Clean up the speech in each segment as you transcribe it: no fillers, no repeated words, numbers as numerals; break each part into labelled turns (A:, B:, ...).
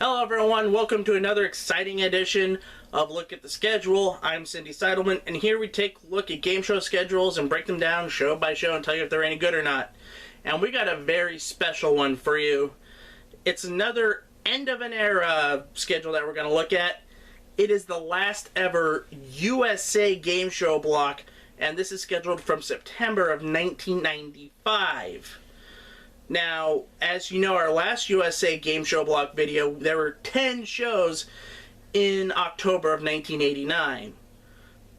A: Hello everyone, welcome to another exciting edition of Look at the Schedule. I'm Cindy Seidelman, and here we take a look at game show schedules and break them down show by show and tell you if they're any good or not. And we got a very special one for you. It's another end of an era schedule that we're going to look at. It is the last ever USA game show block, and this is scheduled from September of 1995. Now, as you know, our last USA Game Show Block video, there were 10 shows in October of 1989.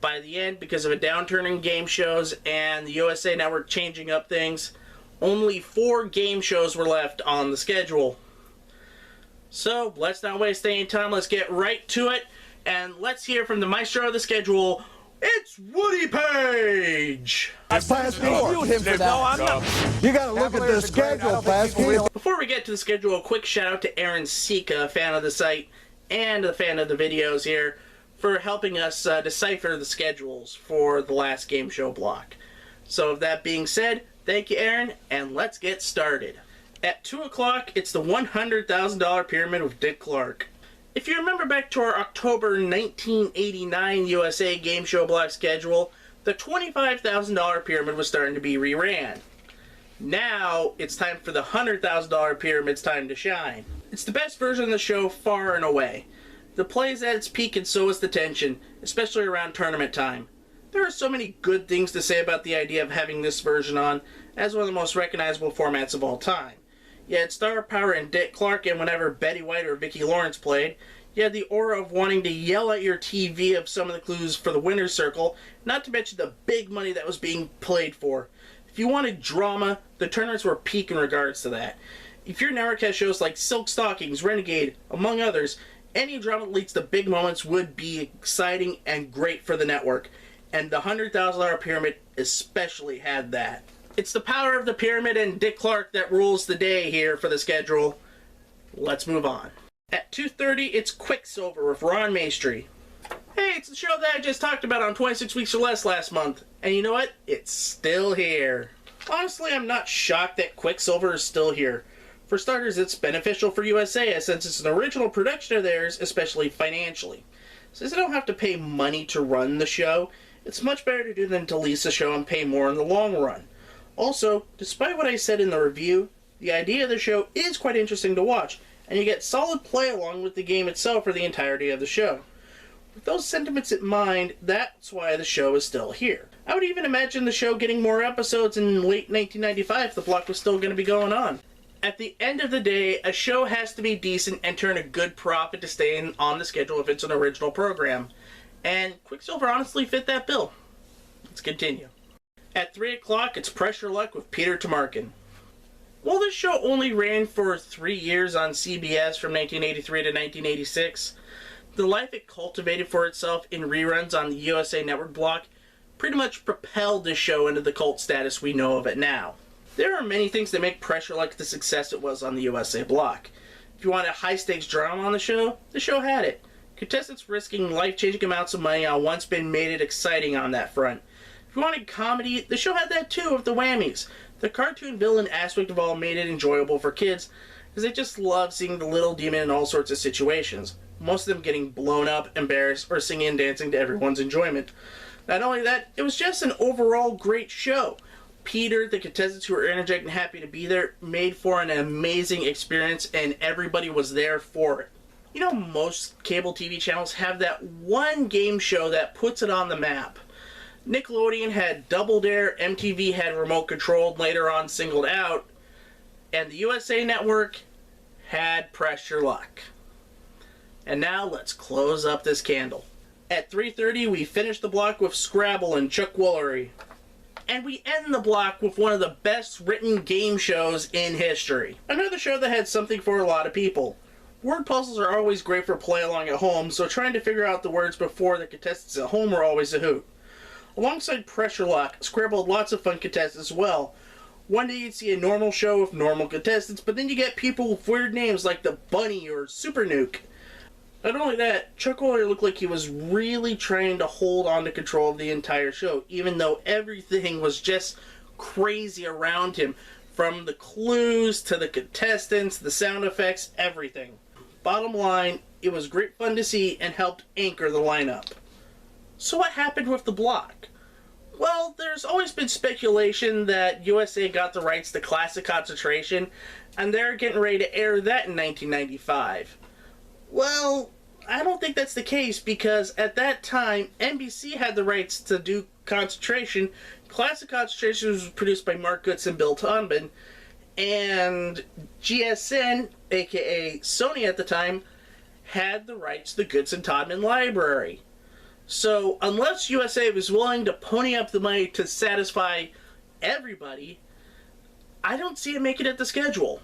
A: By the end, because of a downturn in game shows and the USA Network changing up things, only 4 game shows were left on the schedule. So, let's not waste any time, let's get right to it, and let's hear from the maestro of the schedule. It's Woody Page!
B: You gotta look at the schedule, Plasky.
A: Before we get to the schedule, a quick shout out to Aaron Sika, a fan of the site and a fan of the videos here, for helping us decipher the schedules for the last game show block. So with that being said, thank you Aaron, and let's get started. At 2 o'clock, it's the $100,000 Pyramid with Dick Clark. If you remember back to our October 1989 USA Game Show Block schedule, the $25,000 Pyramid was starting to be reran. Now, it's time for the $100,000 Pyramid's time to shine. It's the best version of the show far and away. The play is at its peak and so is the tension, especially around tournament time. There are so many good things to say about the idea of having this version on as one of the most recognizable formats of all time. You had star power in Dick Clark, and whenever Betty White or Vicki Lawrence played, you had the aura of wanting to yell at your TV of some of the clues for the winner's circle, not to mention the big money that was being played for. If you wanted drama, the tournaments were peak in regards to that. If your network has shows like Silk Stockings, Renegade, among others, any drama that leads to big moments would be exciting and great for the network, and the $100,000 Pyramid especially had that. It's the power of the Pyramid and Dick Clark that rules the day here for the schedule. Let's move on. At 2:30, it's Quicksilver with Ron Maestri. Hey, it's the show that I just talked about on 26 Weeks or Less last month. And you know what? It's still here. Honestly, I'm not shocked that Quicksilver is still here. For starters, it's beneficial for USA, since it's an original production of theirs, especially financially. Since they don't have to pay money to run the show, it's much better to do than to lease the show and pay more in the long run. Also, despite what I said in the review, the idea of the show is quite interesting to watch, and you get solid play along with the game itself for the entirety of the show. With those sentiments in mind, that's why the show is still here. I would even imagine the show getting more episodes in late 1995 if the block was still going to be going on. At the end of the day, a show has to be decent and turn a good profit to stay on the schedule if it's an original program. And Quicksilver honestly fit that bill. Let's continue. At 3 o'clock, it's Pressure Luck with Peter Tomarken. While this show only ran for 3 years on CBS from 1983 to 1986, the life it cultivated for itself in reruns on the USA Network block pretty much propelled this show into the cult status we know of it now. There are many things that make Pressure Luck the success it was on the USA block. If you wanted high-stakes drama on the show had it. Contestants risking life-changing amounts of money on One Spin made it exciting on that front. If you wanted comedy, the show had that too with the whammies. The cartoon villain aspect of all made it enjoyable for kids, because they just love seeing the little demon in all sorts of situations. Most of them getting blown up, embarrassed, or singing and dancing to everyone's enjoyment. Not only that, it was just an overall great show. Peter, the contestants who were energetic and happy to be there, made for an amazing experience, and everybody was there for it. You know, most cable TV channels have that one game show that puts it on the map. Nickelodeon had Double Dare, MTV had Remote Controlled, later on Singled Out, and the USA Network had Pressure Luck. And now let's close up this candle. At 3:30, we finish the block with Scrabble and Chuck Woolery. And we end the block with one of the best written game shows in history. Another show that had something for a lot of people. Word puzzles are always great for play along at home, so trying to figure out the words before the contestants at home were always a hoot. Alongside Pressure Luck, Scrabble had lots of fun contestants as well. One day you'd see a normal show with normal contestants, but then you get people with weird names like the Bunny or Super Nuke. Not only that, Chuck Woolery looked like he was really trying to hold on to control of the entire show, even though everything was just crazy around him, from the clues to the contestants, the sound effects, everything. Bottom line, it was great fun to see and helped anchor the lineup. So what happened with the block? Well, there's always been speculation that USA got the rights to Classic Concentration, and they're getting ready to air that in 1995. Well, I don't think that's the case, because at that time, NBC had the rights to do Concentration. Classic Concentration was produced by Mark Goodson and Bill Tonbin, and GSN, aka Sony at the time, had the rights to the Goodson-Todman library. So, unless USA was willing to pony up the money to satisfy everybody, I don't see it making it the schedule.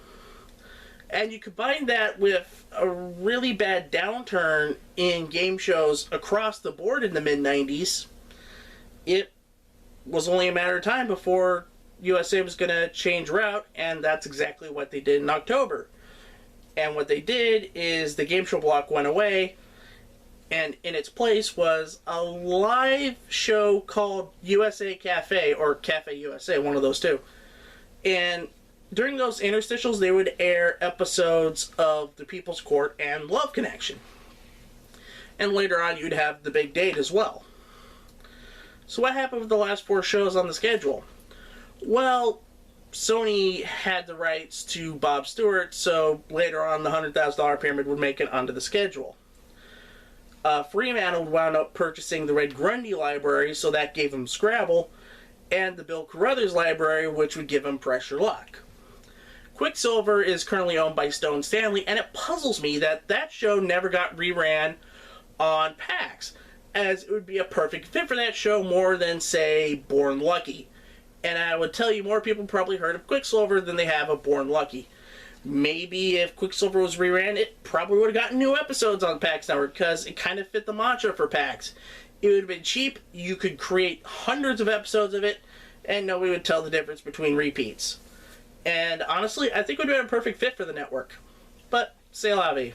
A: And you combine that with a really bad downturn in game shows across the board in the mid-90s, it was only a matter of time before USA was going to change route, and that's exactly what they did in October. And what they did is the game show block went away, and in its place was a live show called USA Cafe, or Cafe USA, one of those two. And during those interstitials, they would air episodes of The People's Court and Love Connection. And later on, you'd have The Big Date as well. So what happened with the last 4 shows on the schedule? Well, Sony had the rights to Bob Stewart, so later on the $100,000 Pyramid would make it onto the schedule. Fremantle wound up purchasing the Red Grundy library, so that gave him Scrabble, and the Bill Carruthers library, which would give him Pressure Luck. Quicksilver is currently owned by Stone Stanley, and it puzzles me that that show never got reran on PAX, as it would be a perfect fit for that show more than, say, Born Lucky. And I would tell you, more people probably heard of Quicksilver than they have of Born Lucky. Maybe if Quicksilver was reran, it probably would have gotten new episodes on PAX Network, because it kind of fit the mantra for PAX. It would have been cheap, you could create hundreds of episodes of it, and nobody would tell the difference between repeats. And honestly, I think it would have been a perfect fit for the network. But, c'est la vie.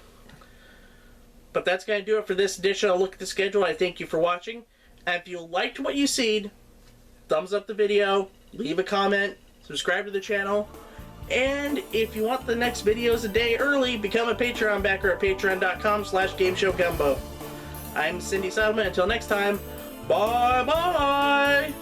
A: But that's going to do it for this edition of Look at the Schedule. I thank you for watching. And if you liked what you seen, thumbs up the video, leave a comment, subscribe to the channel, and if you want the next videos a day early, become a Patreon backer at patreon.com/GameShowGumbo. I'm Cindy Settlement. Until next time, bye-bye!